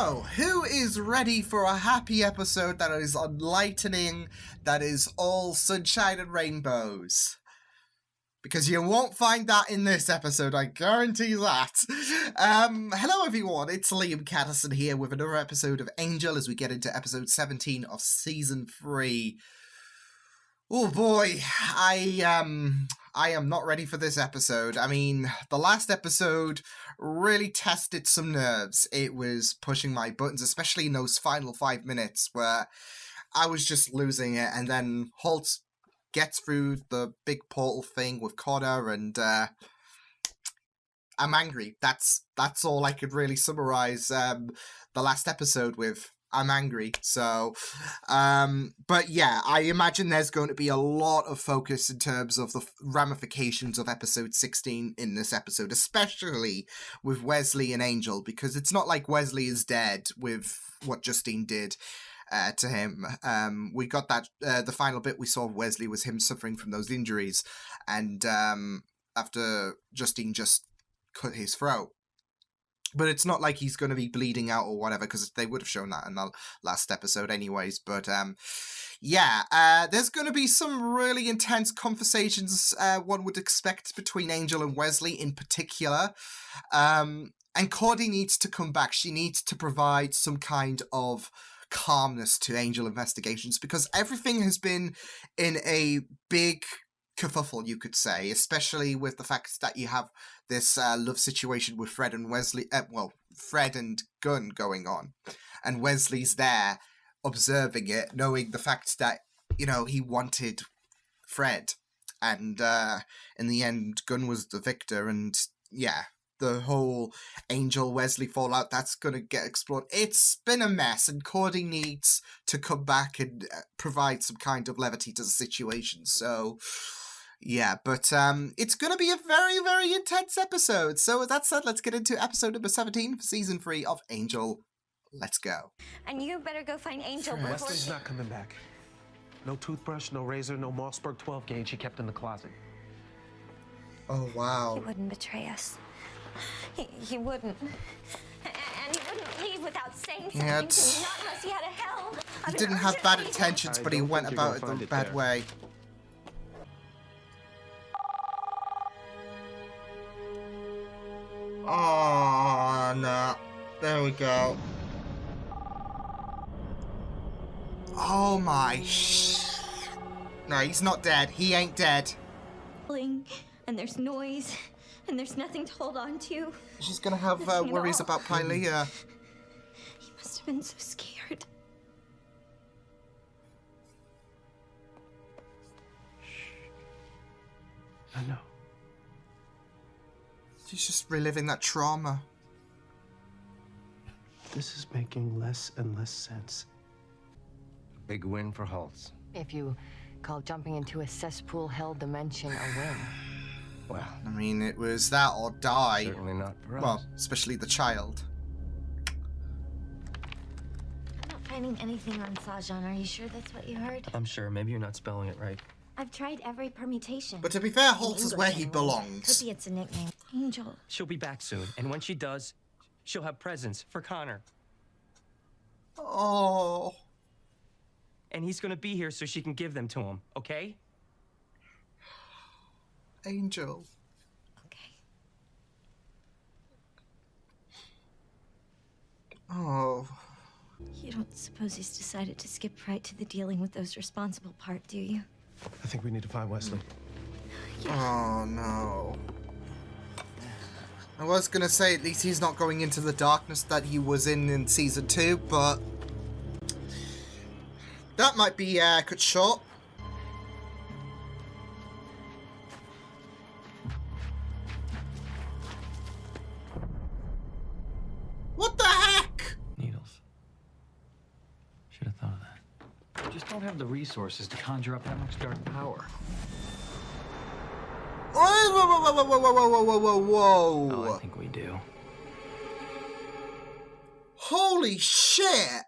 So, who is ready for a happy episode that is enlightening, that is all sunshine and rainbows? Because you won't find that in this episode, I guarantee that. Hello everyone, it's Liam Catterson here with another episode of Angel as we get into episode 17 of Season 3. Oh boy, I am not ready for this episode. I mean, the last episode really tested some nerves. It was pushing my buttons, especially in those final 5 minutes where I was just losing it, and then Holt gets through the big portal thing with Connor, and I'm angry. That's all I could really summarize the last episode with. I'm angry. So, but yeah, I imagine there's going to be a lot of focus in terms of the ramifications of episode 16 in this episode, especially with Wesley and Angel, because it's not like Wesley is dead with what Justine did to him. We got that, the final bit we saw of Wesley was him suffering from those injuries, and after Justine just cut his throat. But it's not like he's going to be bleeding out or whatever, because they would have shown that in the last episode anyways. But yeah, there's going to be some really intense conversations one would expect between Angel and Wesley in particular. And Cordy needs to come back. She needs to provide some kind of calmness to Angel investigations, because everything has been in a big kerfuffle, you could say, especially with the fact that you have this love situation with Fred and Wesley, Fred and Gunn going on, and Wesley's there observing it, knowing the fact that, you know, he wanted Fred, and in the end Gunn was the victor, and yeah, the whole Angel-Wesley fallout, that's going to get explored. It's been a mess, and Cordy needs to come back and provide some kind of levity to the situation, so yeah, but it's going to be a very, very intense episode. So with that said, let's get into episode number 17 for Season 3 of Angel. Let's go. And you better go find Angel before... Wesley's not coming back. No toothbrush, no razor, no Mossberg 12 gauge he kept in the closet. Oh, wow. He wouldn't betray us. He wouldn't. And he wouldn't leave without saying something to me, not unless he had a hell. He didn't have bad intentions, but he went about it the bad way. Oh, no. There we go. Oh, my No, he's not dead. He ain't dead. And there's noise, and there's nothing to hold on to. She's gonna have worries about Pylea. He must have been so scared. I know. She's just reliving that trauma. This is making less and less sense. Big win for Holtz. If you call jumping into a cesspool hell dimension a win. Well, I mean, it was that or die. certainly not for us. Well, especially the child. I'm not finding anything on Sajan. Are you sure that's what you heard? I'm sure. Maybe you're not spelling it right. I've tried every permutation. But to be fair, Holtz is English, where he anyway. belongs. Could be it's a nickname. Angel. She'll be back soon, and when she does, she'll have presents for Connor. Oh. And he's gonna be here so she can give them to him, okay? Angel. Okay. Oh. You don't suppose he's decided to skip right to the dealing with those responsible part, do you? I think we need to find Wesley. Oh, no. I was gonna say, at least he's not going into the darkness that he was in Season 2, but that might be cut short. What the heck? Needles. Should have thought of that. We just don't have the resources to conjure up that much dark power. Whoa, whoa, whoa, whoa, whoa, whoa, whoa, whoa, whoa. Oh, I think we do. Holy shit!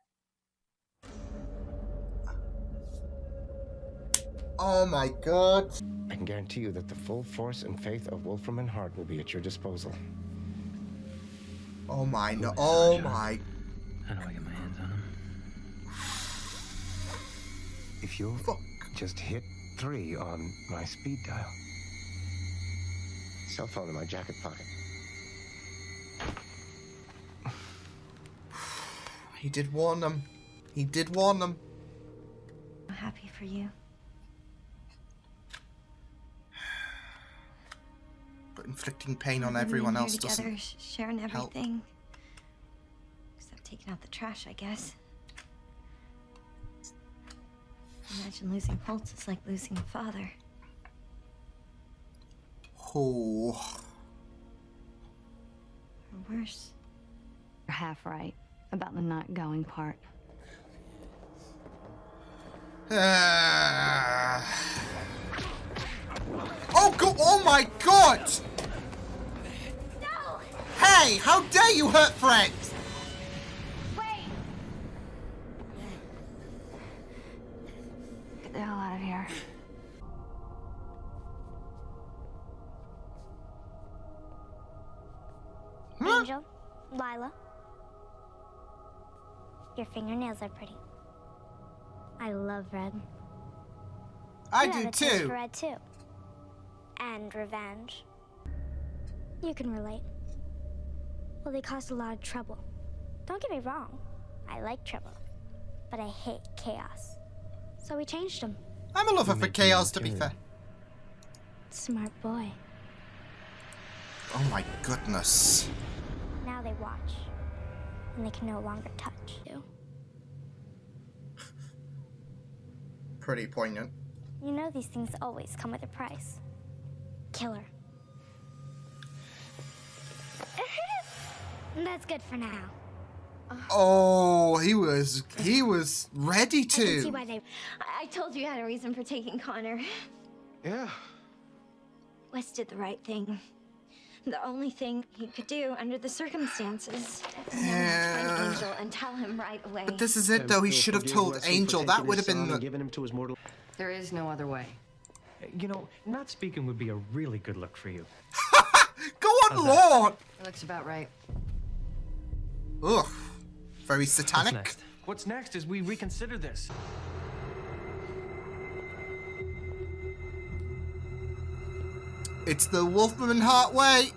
Oh my god. I can guarantee you that the full force and faith of Wolfram and Hart will be at your disposal. Oh my no. Oh my How do I get my hands on him? If you'll just hit 3 on my speed dial. Cell phone in my jacket pocket. He did warn them. He did warn them. I'm happy for you. But inflicting pain on everyone else together, doesn't sharing help. everything. Except taking out the trash, I guess. Imagine losing Holtz is like losing a father. Oh. Or worse. You're half right about the not going part. Oh, oh my God! No! Hey, how dare you hurt friends? Wait! Get the hell out of here. Angel, Lila. Your fingernails are pretty. I love red. I You do have a taste too. for red too. And revenge. You can relate. Well, they caused a lot of trouble. Don't get me wrong. I like trouble. But I hate chaos. So we changed them. I'm a lover for chaos, to be fair. Smart boy. Oh my goodness. Now they watch. And they can no longer touch you. Pretty poignant. You know these things always come with a price. Killer. That's good for now. Oh, he was ready I can see to. why they... I told you you had a reason for taking Connor. Yeah. Wes did the right thing. The only thing he could do under the circumstances. Now find Angel and tell him right away. But this is it, though. He should have told Angel. That would have been the... Giving him to his mortal. There is no other way. You know, not speaking would be a really good look for you. Go on, Lord! That looks about right. Ugh. Very What's satanic. next? What's next is we reconsider this. It's the Wolfman Heart way.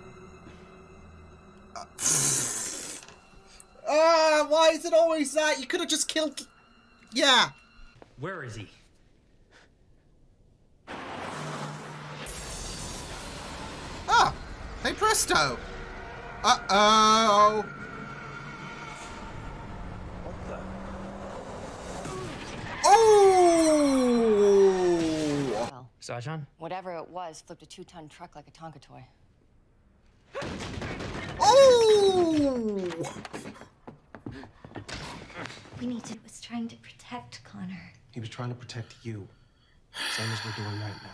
Why is it always that? You could have just killed... Yeah. Where is he? Ah, hey presto. Uh-oh. Oh! Well, Sajan? whatever it was flipped a 2-ton truck like a Tonka toy. Oh! We need to... was trying to protect Connor. He was trying to protect you. Same as we're doing right now.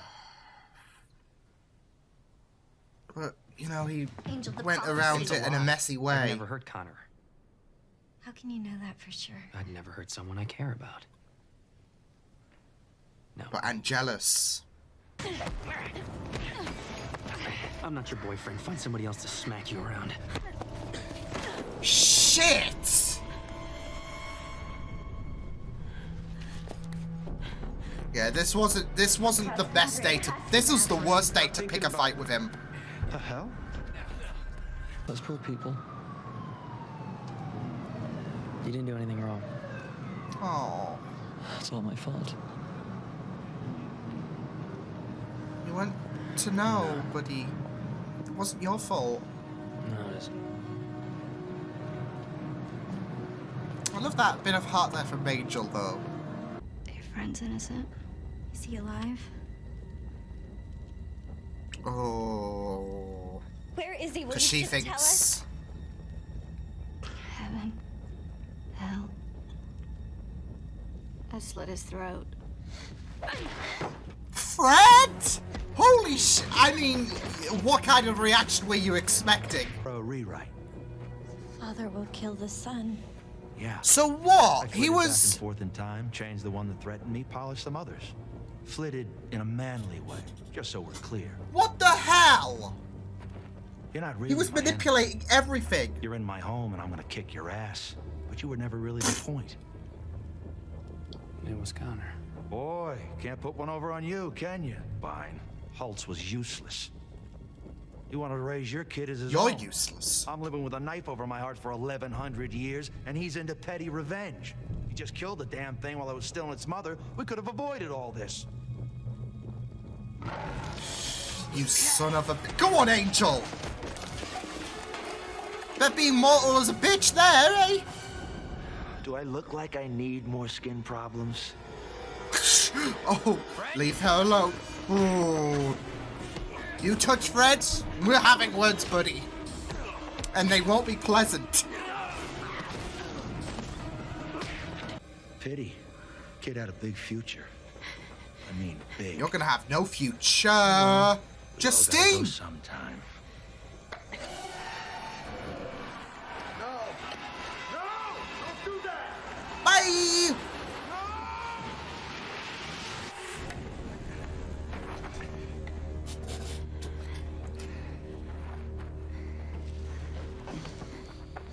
But, you know, he Angel, the went prophecy around is it in a messy I'd way. never hurt Connor. How can you know that for sure? I'd never hurt someone I care about. No. But I'm jealous. I'm not your boyfriend. Find somebody else to smack you around. Shit! Yeah, this wasn't the best day to... This was the worst day to pick a fight with him. The hell? Those poor people. You didn't do anything wrong. Oh, It's all my fault. you went to know, buddy. It wasn't your fault. No, it isn't. I love that bit of heart there from Angel, though. Your friend's innocent. Is he alive? Oh, Where is he? Will because you she just tell us? thinks. Heaven. Hell. I slit his throat. Fred! Holy sh... I mean, what kind of reaction were you expecting? Pro rewrite. Father will kill the son. Yeah. So I what? He flitted back and was... forth in time, changed the one that threatened me, polished some others. Flitted in a manly way, just so we're clear. What the hell? You're not really He was my enemy. manipulating everything. You're in my home and I'm gonna kick your ass. but you were never really the point. It was Connor. Boy, can't put one over on you, can you? Fine. Holtz was useless. You wanted to raise your kid as his You're own. useless. I'm living with a knife over my heart for 1,100 years, and he's into petty revenge. He just killed the damn thing while it was still in its mother. We could have avoided all this. You son of a... Go on, Angel! Bet being mortal as a bitch there, eh? Do I look like I need more skin problems? Oh, leave her alone. Ooh. You touch Fred, we're having words, buddy. And they won't be pleasant. Pity. Kid had a big future. I mean, big. You're gonna have no future. We all gotta Justine! go sometime. Bye!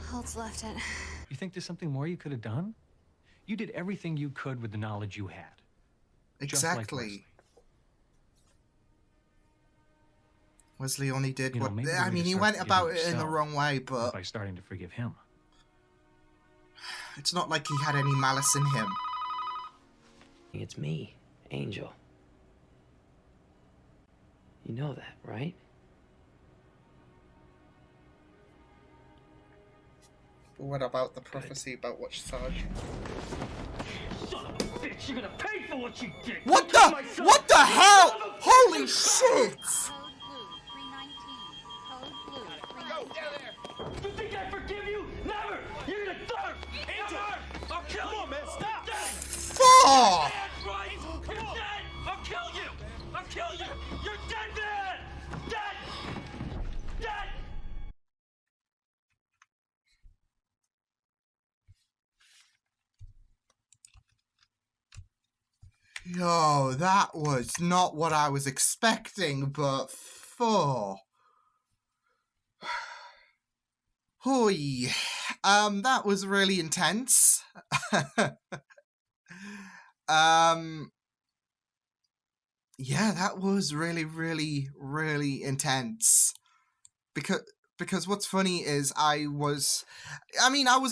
Holtz left it. You think there's something more you could have done? You did everything you could with the knowledge you had. Just like Exactly. Wesley only did You know, what... maybe I the way mean, to he start went forgiving about it in the yourself wrong way, is but by starting to forgive him. it's not like he had any malice in him. It's me, Angel. You know that, right? What about the prophecy about which Sarge? Son of a bitch, you're gonna pay for what you did! What the? What the hell? Holy shit! You think I forgive you? Never! You're gonna thirst! Never! I'll kill you! Man, stop! Fuck! That's right! You're dead! I'll kill you! I'll kill you! You're dead, man! Dead! Dead! Yo, that was not what I was expecting, but fuck. Hoi. That was really intense. Yeah, that was really, really, really intense. Because what's funny is I was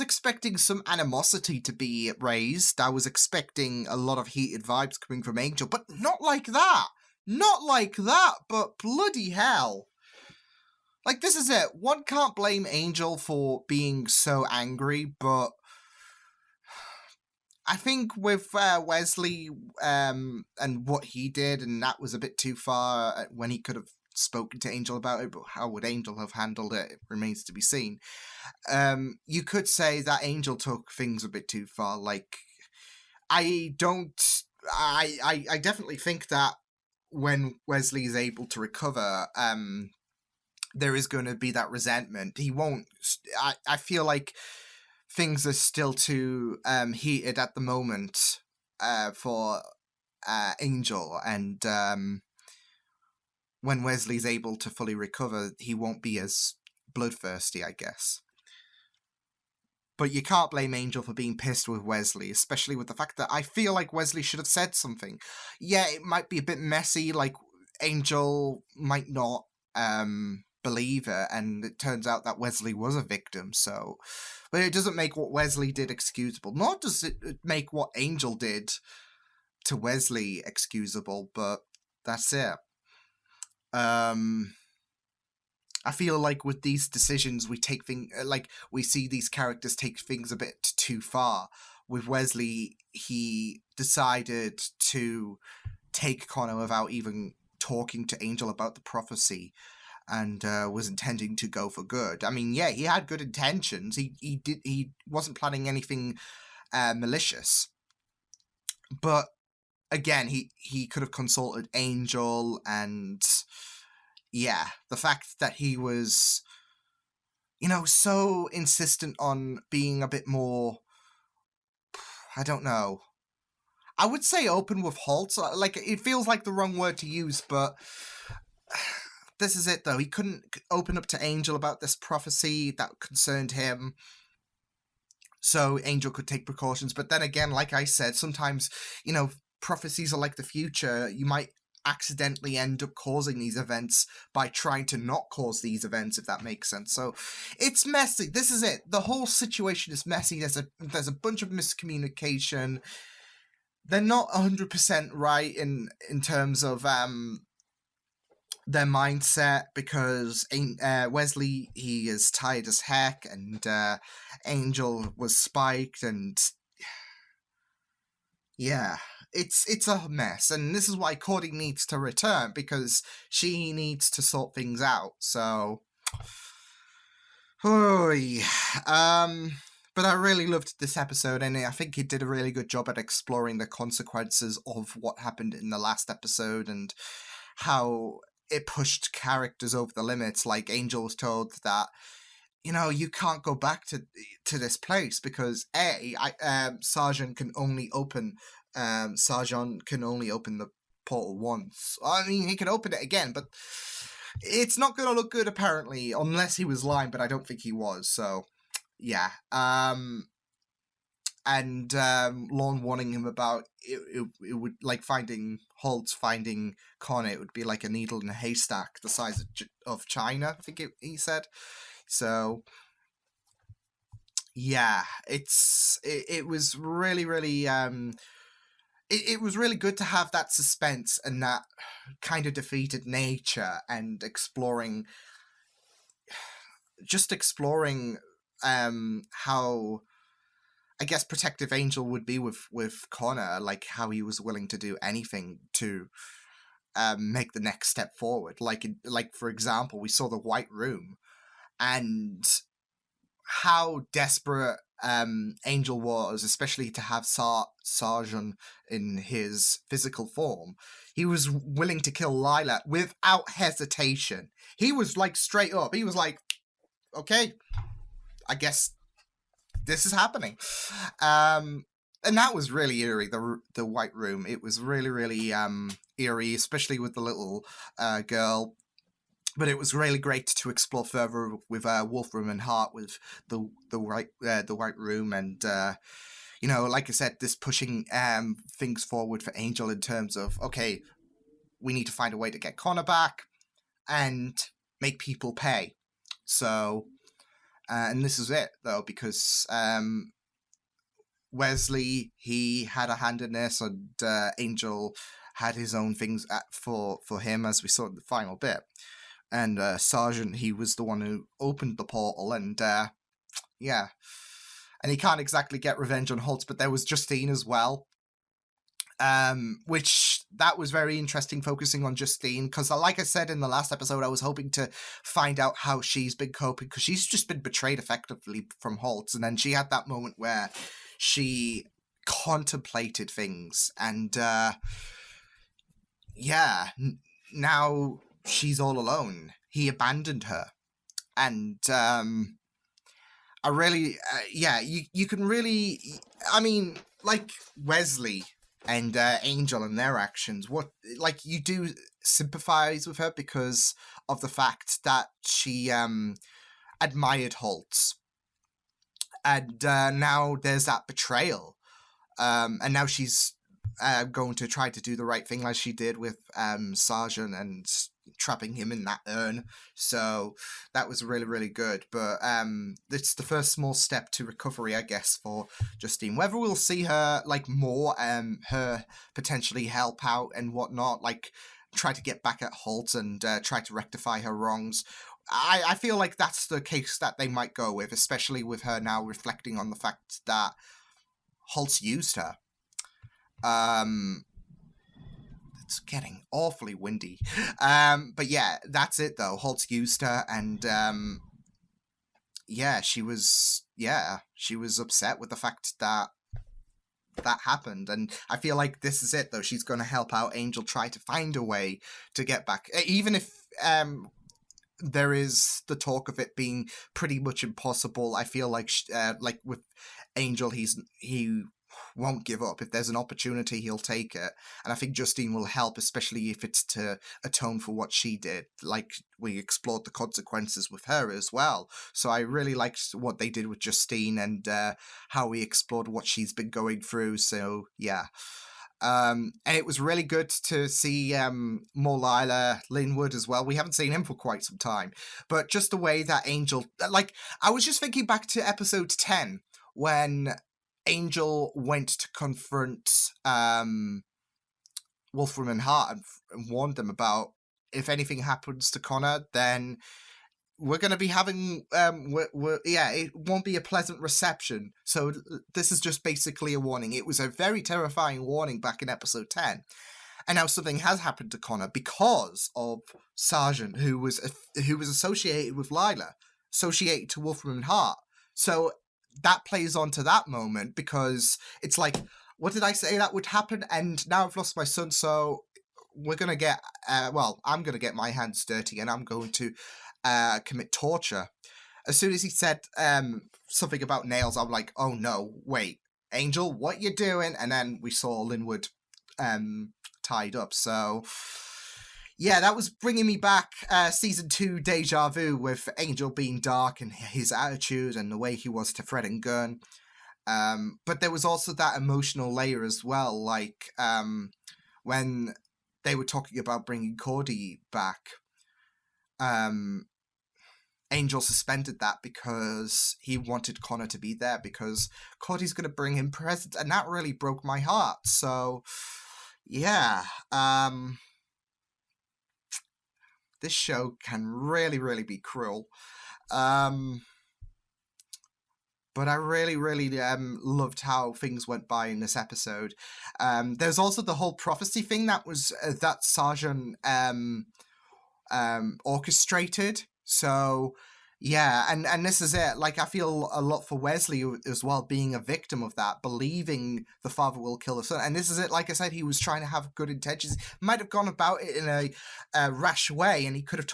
expecting some animosity to be raised. I was expecting a lot of heated vibes coming from Angel, but not like that. Not like that, but bloody hell. Like, this is it. One can't blame Angel for being so angry, but I think with Wesley and what he did, and that was a bit too far when he could have spoken to Angel about it, but how would Angel have handled it? It remains to be seen. You could say that Angel took things a bit too far. Like, I definitely think that when Wesley is able to recover, there is going to be that resentment. He won't. I feel like things are still too heated at the moment for Angel, and when Wesley's able to fully recover, he won't be as bloodthirsty, I guess. But you can't blame Angel for being pissed with Wesley, especially with the fact that I feel like Wesley should have said something. Yeah, it might be a bit messy, like Angel might not believe it, and it turns out that Wesley was a victim, so... But it doesn't make what Wesley did excusable. Nor does it make what Angel did to Wesley excusable, but that's it. I feel like with these decisions, we take things like we see these characters take things a bit too far. With Wesley, he decided to take Connor without even talking to Angel about the prophecy, and was intending to go for good. I mean, yeah, he had good intentions. He wasn't planning anything malicious, but again, he could have consulted Angel, and yeah, the fact that he was, so insistent on being a bit more, I don't know, I would say open with Holt. Like, it feels like the wrong word to use, but this is it, though. He couldn't open up to Angel about this prophecy that concerned him. so Angel could take precautions. But then again, like I said, sometimes, you know, prophecies are like the future. You might accidentally end up causing these events by trying to not cause these events, if that makes sense. So it's messy. This is it. The whole situation is messy. There's a bunch of miscommunication. They're not 100% right in terms of their mindset, because Wesley, he is tired as heck, and Angel was spiked, and yeah, it's a mess. And this is why Cordy needs to return, because she needs to sort things out. So, oh yeah. But I really loved this episode, and I think it did a really good job at exploring the consequences of what happened in the last episode, and how it pushed characters over the limits. Like Angel was told that, you know, you can't go back to this place because Sergeant can only open the portal once. I mean, he can open it again, but it's not going to look good apparently, unless he was lying. But I don't think he was. So yeah. And Lorne warning him about it would, like, finding Connor, it would be like a needle in a haystack the size of China, I think he said. So yeah, it was really, really it was really good to have that suspense and that kind of defeated nature, and exploring how, I guess, protective Angel would be with Connor, like how he was willing to do anything to make the next step forward. Like for example, we saw the White Room, and how desperate Angel was, especially to have Sergeant in his physical form. He was willing to kill Lila without hesitation. He was like straight up. He was like, okay, I guess this is happening. And that was really eerie, the White Room. It was really, really eerie, especially with the little girl. But it was really great to explore further with Wolfram and Hart with the White Room, and you know, like I said, this pushing things forward for Angel in terms of, okay, we need to find a way to get Connor back and make people pay. So, and this is it though, because Wesley, he had a hand in this, and Angel had his own things for him, as we saw in the final bit. And Sergeant, he was the one who opened the portal, and yeah. And he can't exactly get revenge on Holtz, but there was Justine as well. Which, that was very interesting, focusing on Justine, because like I said in the last episode, I was hoping to find out how she's been coping, because she's just been betrayed effectively from Holtz, and then she had that moment where she contemplated things, and yeah, now she's all alone. He abandoned her, and I really, yeah, you can really, I mean, like Wesley and Angel and their actions, like, you do sympathize with her because of the fact that she admired Holtz, and now there's that betrayal, and now she's going to try to do the right thing, like she did with Sergeant, and trapping him in that urn. So that was really, really good. But it's the first small step to recovery, I guess, for Justine. Whether we'll see her, like, more, her potentially help out and whatnot, like try to get back at Holt and try to rectify her wrongs, I feel like that's the case that they might go with, especially with her now reflecting on the fact that Holtz used her. It's getting awfully windy. But yeah, that's it though. Holtz used her, and yeah, she was upset with the fact that happened. And I feel like this is it though. She's going to help out Angel try to find a way to get back, even if there is the talk of it being pretty much impossible. I feel like with Angel, he won't give up. If there's an opportunity, he'll take it. And I think Justine will help, especially if it's to atone for what she did. Like, we explored the consequences with her as well. So I really liked what they did with Justine and how we explored what she's been going through. So, yeah. And it was really good to see more Lila Linwood as well. We haven't seen him for quite some time. But just the way that Angel... Like, I was just thinking back to episode 10, when Angel went to confront Wolfram and Hart and warned them about, if anything happens to Connor, then we're going to be having, it won't be a pleasant reception. So this is just basically a warning. It was a very terrifying warning back in episode 10. And now something has happened to Connor because of Sergeant, who was associated with Lila, associated to Wolfram and Hart. So that plays on to that moment, because it's like, what did I say that would happen? And now I've lost my son, so we're going to get, I'm going to get my hands dirty, and I'm going to commit torture. As soon as he said something about nails, I'm like, oh no, wait, Angel, what you doing? And then we saw Linwood tied up. So yeah, that was bringing me back season 2 deja vu, with Angel being dark and his attitude and the way he was to Fred and Gunn. But there was also that emotional layer as well, like when they were talking about bringing Cordy back. Angel suspended that because he wanted Connor to be there, because Cordy's going to bring him presents, and that really broke my heart. So, yeah. This show can really, really be cruel. But I really, really loved how things went by in this episode. There's also the whole prophecy thing that was that Sergeant orchestrated. So yeah, and this is it. Like, I feel a lot for Wesley as well, being a victim of that, believing the father will kill the son. And this is it. Like I said, he was trying to have good intentions. Might have gone about it in a rash way, and he could have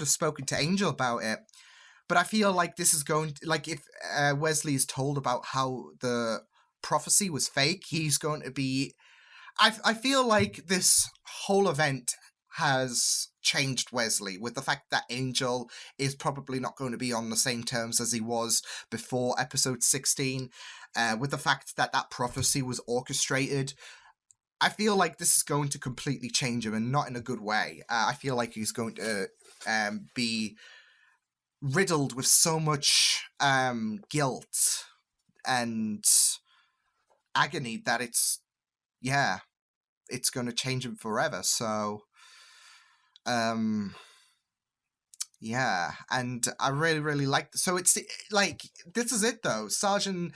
spoken to Angel about it. But I feel like this is going to, like, if Wesley is told about how the prophecy was fake, he's going to be... I feel like this whole event has changed Wesley, with the fact that Angel is probably not going to be on the same terms as he was before episode 16, with the fact that that prophecy was orchestrated. I feel like this is going to completely change him, and not in a good way. I feel like he's going to be riddled with so much guilt and agony that it's going to change him forever. So yeah, and I really, really like. So it's like, this is it though. Sergeant,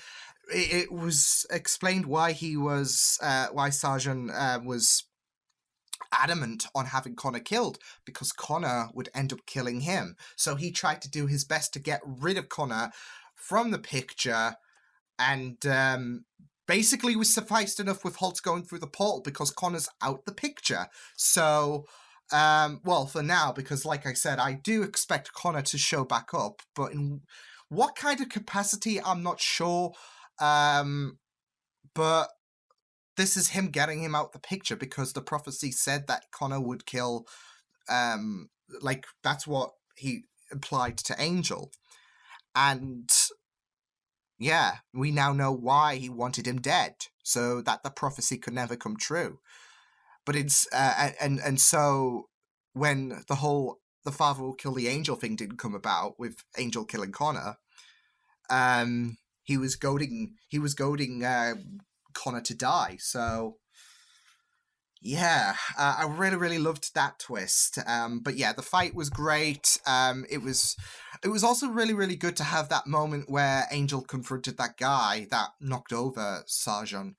it was explained why he was why Sergeant was adamant on having Connor killed, because Connor would end up killing him. So he tried to do his best to get rid of Connor from the picture, and basically was sufficed enough with Holt going through the portal, because Connor's out the picture. So well, for now, because like I said, I do expect Connor to show back up, but in what kind of capacity, I'm not sure. But this is him getting him out the picture, because the prophecy said that Connor would kill, like, that's what he implied to Angel. And yeah, we now know why he wanted him dead, so that the prophecy could never come true. But it's and so when the father will kill the Angel thing didn't come about, with Angel killing Connor, he was goading Connor to die. So yeah, I really, really loved that twist. But yeah, the fight was great. It was also really, really good to have that moment where Angel confronted that guy that knocked over Sergeant.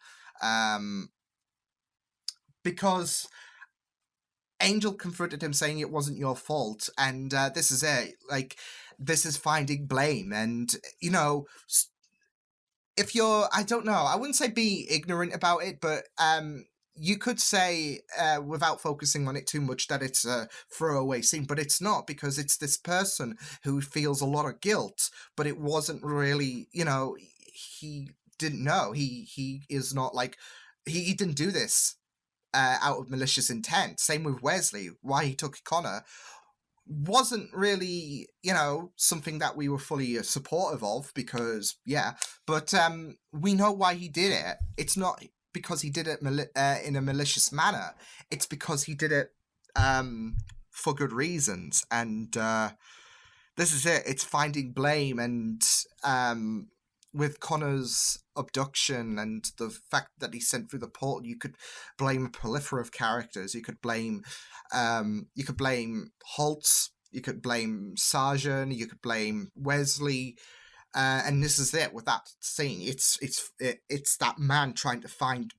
Because Angel confronted him saying it wasn't your fault, and this is it. Like, this is finding blame, and, you know, if you're, I don't know, I wouldn't say be ignorant about it, but you could say, without focusing on it too much, that it's a throwaway scene, but it's not, because it's this person who feels a lot of guilt, but it wasn't really, you know, didn't know. He is not like he didn't do this out of malicious intent. Same with Wesley. Why he took Connor wasn't really, something that we were fully supportive of, because but we know why he did it. It's not because he did it in a malicious manner. It's because he did it for good reasons. And this is it. It's finding blame. And with Connor's abduction and the fact that he sent through the portal, you could blame a plethora of characters. You could blame Holtz, you could blame Sargent, you could blame Wesley, and this is it with that scene. It's that man trying to find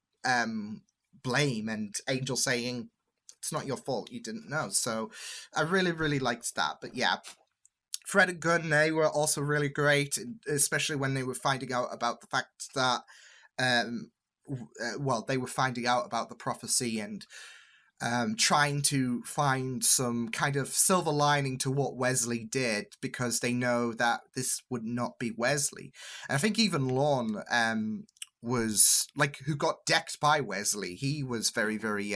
blame, and Angel saying it's not your fault, you didn't know. So I really, really liked that. But yeah, Fred and Gunn, they were also really great, especially when they were finding out about the fact that, they were finding out about the prophecy and trying to find some kind of silver lining to what Wesley did, because they know that this would not be Wesley. And I think even Lorne was, like, who got decked by Wesley, he was very, very,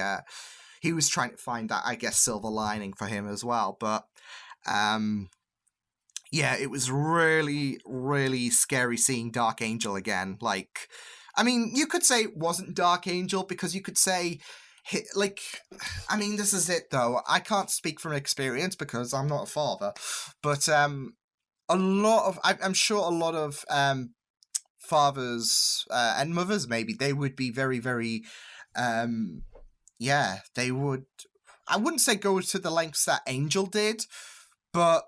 he was trying to find that, I guess, silver lining for him as well. But yeah, it was really, really scary seeing Dark Angel again. Like, I mean, you could say it wasn't Dark Angel, because you could say, this is it though. I can't speak from experience because I'm not a father, but I'm sure a lot of fathers and mothers, maybe, they would be very, very, they would, I wouldn't say go to the lengths that Angel did, but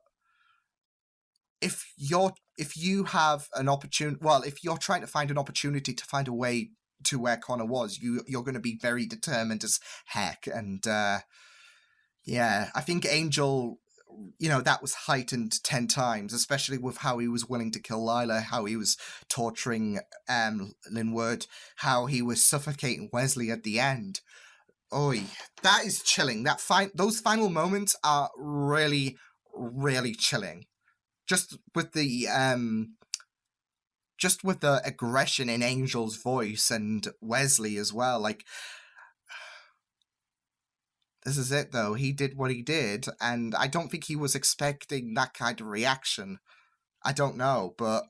if you have an opportunity, if you're trying to find an opportunity to find a way to where Connor was, you're going to be very determined as heck. And I think Angel, that was heightened 10 times, especially with how he was willing to kill Lila, how he was torturing Linwood, how he was suffocating Wesley at the end. Oy, that is chilling. Those final moments are really, really chilling. Just with the aggression in Angel's voice and Wesley as well. Like, this is it though. He did what he did, and I don't think he was expecting that kind of reaction. I don't know, but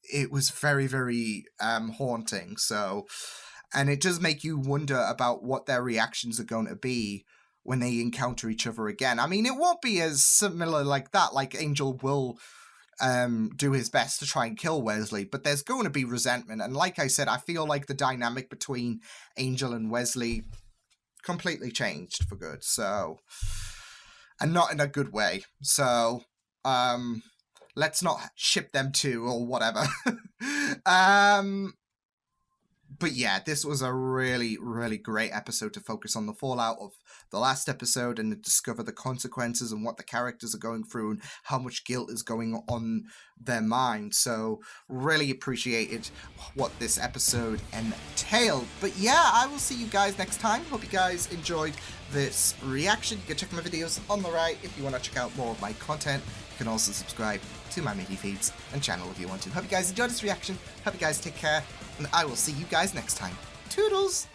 it was very, very haunting. So, and it does make you wonder about what their reactions are going to be when they encounter each other again. I mean, it won't be as similar like that. Like, Angel will do his best to try and kill Wesley, but there's going to be resentment. And like I said, I feel like the dynamic between Angel and Wesley completely changed for good. So, and not in a good way. So, let's not ship them two or whatever. But yeah, this was a really, really great episode to focus on the fallout of the last episode and to discover the consequences and what the characters are going through and how much guilt is going on their mind. So really appreciated what this episode entailed. But yeah, I will see you guys next time. Hope you guys enjoyed this reaction. You can check my videos on the right if you want to check out more of my content. You can also subscribe to my MIDI feeds and channel if you want to. Hope you guys enjoyed this reaction. Hope you guys take care. And I will see you guys next time. Toodles!